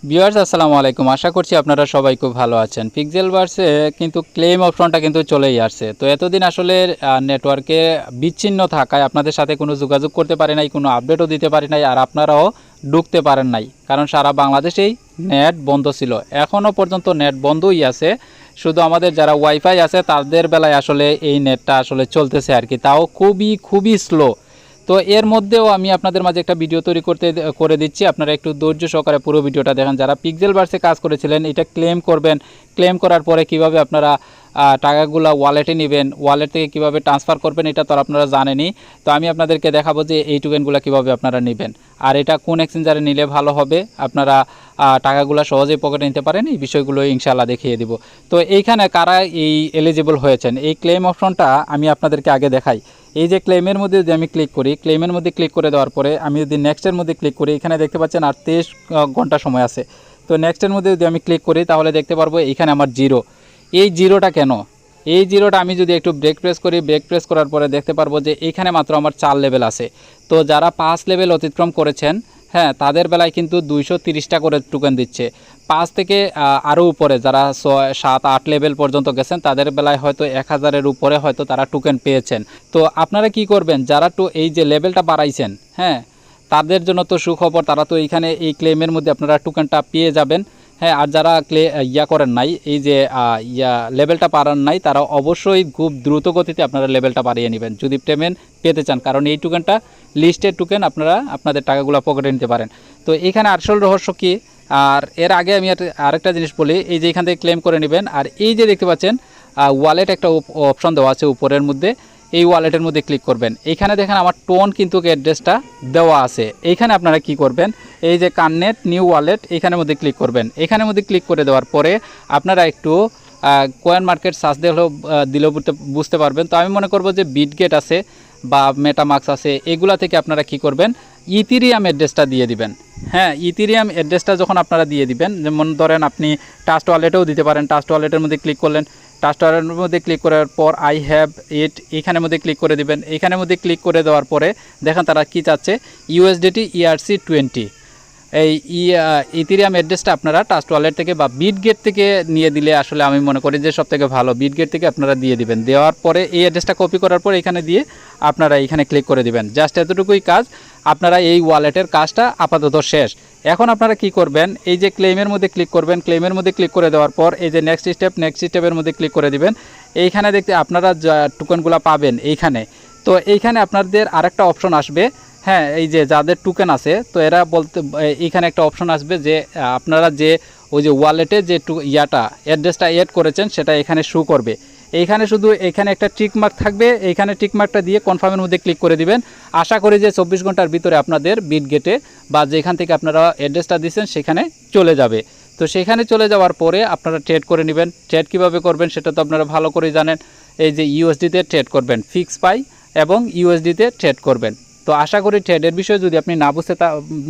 Viewers আসসালামু আলাইকুম। আশা করছি আপনারা সবাই খুব ভালো আছেন। পিক্সেলভার্সে কিন্তু ক্লেম অপশনটা কিন্তু চলেই আসছে। তো এতদিন আসলে নেটওয়ার্কে বিচ্ছিন্ন থাকায় আপনাদের সাথে কোনো যোগাযোগ করতে পারি নাই, কোনো আপডেটও দিতে পারি নাই, আর আপনারাও ঢুকতে পারেন নাই, কারণ সারা বাংলাদেশেই নেট বন্ধ ছিল। এখনও পর্যন্ত নেট বন্ধই আছে, শুধু আমাদের যারা ওয়াইফাই আছে তাদের বেলায় আসলে এই নেটটা আসলে চলতেছে আর কি, তাও খুবই স্লো। তো এর মধ্যেও আমি আপনাদের মাঝে একটা ভিডিও তৈরি করে দিচ্ছি, আপনারা একটু ধৈর্য সহকারে পুরো ভিডিওটা দেখেন। যারা পিক্সেলভার্সে কাজ করেছিলেন, এটা ক্লেম করবেন, ক্লেম করার পরে কিভাবে আপনারা টাকাগুলো ওয়ালেটে নেবেন, ওয়ালেট থেকে কীভাবে ট্রান্সফার করবেন এটা তো আপনারা জানেনই। তো আমি আপনাদেরকে দেখাবো যে এই টোকেনগুলো কীভাবে আপনারা নেবেন, আর এটা কোন এক্সচেঞ্জারে নিলে ভালো হবে, আপনারা টাকাগুলো সহজেই পকেটে নিতে পারেন, এই বিষয়গুলো ইনশাআল্লাহ দেখিয়ে দিব। তো এইখানে কারা এই এলিজিবল হয়েছেন, এই ক্লেম অপশনটা আমি আপনাদেরকে আগে দেখাই। এই যে ক্লেমের মধ্যে যদি আমি ক্লিক করি, ক্লেমের মধ্যে ক্লিক করে দেওয়ার পরে আমি যদি নেক্সটের মধ্যে ক্লিক করি, এখানে দেখতে পাচ্ছেন আর 23 ঘন্টা সময় আছে। তো নেক্সটের মধ্যে যদি আমি ক্লিক করি তাহলে দেখতে পারবো এখানে আমার জিরো। এই জিরোটা কেন, এই জিরোটা আমি যদি একটু ব্রেক প্রেস করি, ব্রেক প্রেস করার পরে দেখতে পারবো যে এইখানে মাত্র আমার 4 লেভেল আছে। তো যারা 5 লেভেল অতিক্রম করেছেন, হ্যাঁ, তাদের বেলায় কিন্তু 230টা করে টোকেন দিচ্ছে। 5 থেকে আরও উপরে যারা 6, 7, 8 লেভেল পর্যন্ত গেছেন তাদের বেলায় হয়তো 1000-এর উপরে হয়তো তারা টোকেন পেয়েছেন। তো আপনারা কি করবেন, যারা এই যে লেভেলটা বাড়াইছেন, হ্যাঁ, তাদের জন্য তো সুখবর, তারা তো এইখানে এই ক্লেমের মধ্যে আপনারা টোকেনটা পেয়ে যাবেন। হ্যাঁ, আর যারা করেন নাই, এই যে লেভেলটা বাড়ান নাই, তারা অবশ্যই খুব দ্রুত গতিতে আপনারা লেভেলটা বাড়িয়ে নেবেন যদি পেমেন্ট পেতে চান, কারণ এই টোকেনটা লিস্টেড টোকেন, আপনারা আপনাদের টাকাগুলো পকেটে নিতে পারেন। তো এখানে আসল রহস্য কি, আর এর আগে আমি আরেকটা জিনিস বলি, এই যে এখান থেকে ক্লেম করে নেবেন, আর এই যে দেখতে পাচ্ছেন ওয়ালেট একটা অপশন দেওয়া আছে উপরের মধ্যে, এই ওয়ালেটের মধ্যে ক্লিক করবেন। এইখানে দেখেন আমার টোন কিন্তু অ্যাড্রেসটা দেওয়া আছে। এইখানে আপনারা কি করবেন, এই যে কানেক্ট নিউ ওয়ালেট, এইখানের মধ্যে ক্লিক করবেন। এইখানের মধ্যে ক্লিক করে দেওয়ার পরে আপনারা একটু কয়েন মার্কেট সার্চ দিলেও বুঝতে পারবেন। তো আমি মনে করব যে বিটগেট আছে বা মেটামাক্স আছে, এগুলা থেকে আপনারা কি করবেন, ইথিরিয়াম অ্যাড্রেসটা দিয়ে দিবেন। হ্যাঁ, ইথিরিয়াম অ্যাড্রেসটা যখন আপনারা দিয়ে দিবেন, যেমন ধরেন আপনি ট্রাস্ট ওয়ালেটেও দিতে পারেন। ট্রাস্ট ওয়ালেটের মধ্যে ক্লিক করলেন, ট্রাস্ট ওয়ালেটের মধ্যে ক্লিক করার পর আই হ্যাভ ইট, এইখানের মধ্যে ক্লিক করে দিবেন। এইখানের মধ্যে ক্লিক করে দেওয়ার পরে দেখেন তারা কি চাচ্ছে, ইউএসডিটি ERC20। এই ইথিরিয়াম অ্যাড্রেসটা আপনারা ট্রাস্ট ওয়ালেট থেকে বা বিটগেট থেকে নিয়ে দিলে আসলে আমি মনে করি যে সবথেকে ভালো, বিটগেট থেকে আপনারা দিয়ে দিবেন। দেওয়ার পরে এই অ্যাড্রেসটা কপি করার পর এখানে দিয়ে আপনারা এখানে ক্লিক করে দিবেন। জাস্ট এতটুকুই কাজ, আপনারা এই ওয়ালেটের কাজটা আপাতত শেষ। এখন আপনারা কি করবেন, এই যে ক্লেমের মধ্যে ক্লিক করবেন, ক্লেমের মধ্যে ক্লিক করে দেওয়ার পর এই যে নেক্সট স্টেপের মধ্যে ক্লিক করে দিবেন। এইখানে দেখতে আপনারা টোকেনগুলো পাবেন এইখানে। তো এইখানে আপনাদের আরেকটা অপশন আসবে, হ্যাঁ, এই যে যাদের টোকেন আছে, তো এরা বলতে এইখানে একটা অপশন আসবে যে আপনারা যে ওই যে ওয়ালেটে যে অ্যাড্রেসটা অ্যাড করেছেন সেটা এখানে শো করবে। এইখানে শুধু এখানে একটা টিকমার্ক থাকবে, এইখানে টিকমার্কটা দিয়ে কনফার্মের মধ্যে ক্লিক করে দিবেন। আশা করি যে 24 ঘন্টার ভিতরে আপনাদের বিটগেটে বা যেখান থেকে আপনারা অ্যাড্রেসটা দিচ্ছেন সেখানে চলে যাবে। তো সেখানে চলে যাওয়ার পরে আপনারা ট্রেড করে নেবেন। ট্রেড কীভাবে করবেন সেটা তো আপনারা ভালো করেই জানেন, এই যে ইউএসডিতে ট্রেড করবেন, ফিক্স পাই এবং ইউএসডিতে ট্রেড করবেন। তো আশা করি ট্রেডের বিষয়ে যদি আপনি না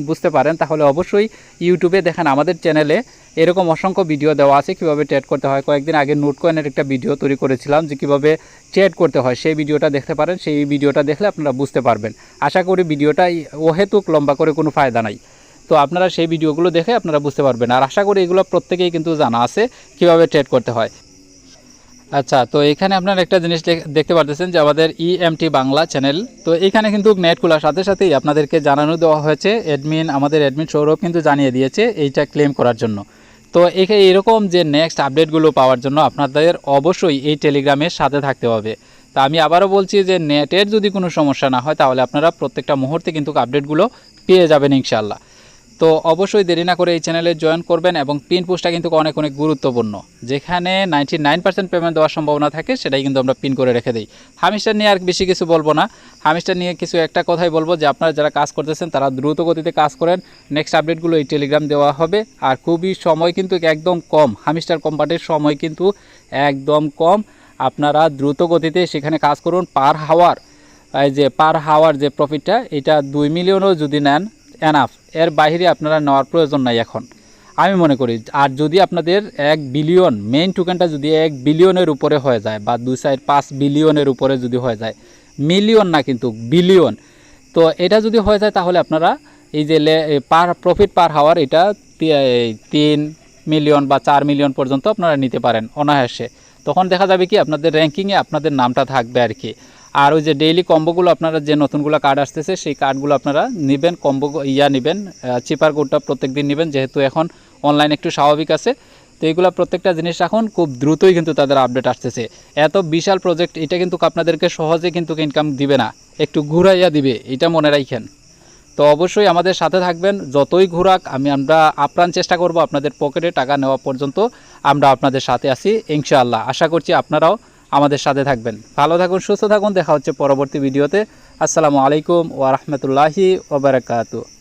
বুঝতে পারেন তাহলে অবশ্যই ইউটিউবে দেখেন, আমাদের চ্যানেলে এরকম অসংখ্য ভিডিও দেওয়া আছে কীভাবে ট্রেড করতে হয়। কয়েকদিন আগে নোট কয়েনের একটা ভিডিও তৈরি করেছিলাম যে কীভাবে ট্রেড করতে হয়, সেই ভিডিওটা দেখতে পারেন। সেই ভিডিওটা দেখলে আপনারা বুঝতে পারবেন। আশা করি ভিডিওটা অহেতুক লম্বা করে কোনো ফায়দা নাই। তো আপনারা সেই ভিডিওগুলো দেখে আপনারা বুঝতে পারবেন, আর আশা করি এগুলো প্রত্যেকেই কিন্তু জানা আছে কীভাবে ট্রেড করতে হয়। আচ্ছা, তো এখানে আপনারা একটা জিনিস দেখতে পারতেছেন যে আমাদের EMT বাংলা চ্যানেল। তো এখানে কিন্তু নেট খোলার সাথে সাথেই আপনাদেরকে জানানো দেওয়া হয়েছে, আমাদের অ্যাডমিন সৌরভ কিন্তু জানিয়ে দিয়েছে এইটা ক্লেম করার জন্য। তো এরকম যে নেক্সট আপডেটগুলো পাওয়ার জন্য আপনাদের অবশ্যই এই টেলিগ্রামের সাথে থাকতে হবে। তা আমি আবারও বলছি যে নেটের যদি কোনো সমস্যা না হয় তাহলে আপনারা প্রত্যেকটা মুহূর্তে কিন্তু আপডেটগুলো পেয়ে যাবেন ইনশাআল্লাহ। তো অবশ্যই দেরি না করে এই চ্যানেলে জয়েন করবেন, এবং পিন পোস্টটা কিন্তু অনেক গুরুত্বপূর্ণ। যেখানে 99% পেমেন্ট দেওয়ার সম্ভাবনা থাকে সেটাই কিন্তু আমরা পিন করে রেখে দিই। হামিস্টার নিয়ে আর বেশি কিছু বলবো না, হামিস্টার নিয়ে কিছু একটা কথাই বলবো যে আপনারা যারা কাজ করতেছেন তারা দ্রুত গতিতে কাজ করেন। নেক্সট আপডেটগুলো এই টেলিগ্রাম দেওয়া হবে, আর খুবই সময় কিন্তু একদম কম, হামিস্টার কোম্পানির সময় কিন্তু একদম কম। আপনারা দ্রুত গতিতে সেখানে কাজ করুন। পার হাওয়ার যে প্রফিটটা, এটা 2 মিলিয়নও যদি নেন এনাফ, এর বাইরে আপনারা নেওয়ার প্রয়োজন নাই এখন আমি মনে করি। আর যদি আপনাদের 1 বিলিয়ন মেইন টোকেনটা যদি 1 বিলিয়নের উপরে হয়ে যায় বা 2-5 বিলিয়নের উপরে যদি হয়ে যায়, মিলিয়ন না কিন্তু বিলিয়ন, তো এটা যদি হয়ে যায় তাহলে আপনারা এই যে প্রফিট পার হাওয়ার এটা 3 মিলিয়ন বা 4 মিলিয়ন পর্যন্ত আপনারা নিতে পারেন অনায়াসে। তখন দেখা যাবে কি আপনাদের র্যাঙ্কিংয়ে আপনাদের নামটা থাকবে আর কি। আর ওই যে ডেইলি কম্বোগুলো আপনারা যে নতুনগুলো কার্ড আসতেছে সেই কার্ডগুলো আপনারা নেবেন, কম্বো নেবেন, চিপার কোডটা প্রত্যেক দিন নেবেন, যেহেতু এখন অনলাইন একটু স্বাভাবিক আছে। তো এইগুলো প্রত্যেকটা জিনিস এখন খুব দ্রুতই কিন্তু তাদের আপডেট আসতেছে। এত বিশাল প্রজেক্ট, এটা কিন্তু আপনাদেরকে সহজে কিন্তু ইনকাম দিবে না, একটু ঘুরাইয়া দিবে, এটা মনে রাখেন। তো অবশ্যই আমাদের সাথে থাকবেন, যতই ঘুরাক আমরা আপ্রাণ চেষ্টা করব আপনাদের পকেটে টাকা নেওয়া পর্যন্ত আমরা আপনাদের সাথে আছি ইনশাআল্লাহ। আশা করছি আপনারাও আমাদের সাথে থাকবেন। ভালো থাকুন, সুস্থ থাকুন, দেখা হচ্ছে পরবর্তী ভিডিওতে। আসসালামু আলাইকুম ওয়া রাহমাতুল্লাহি ওয়া বারাকাতুহু।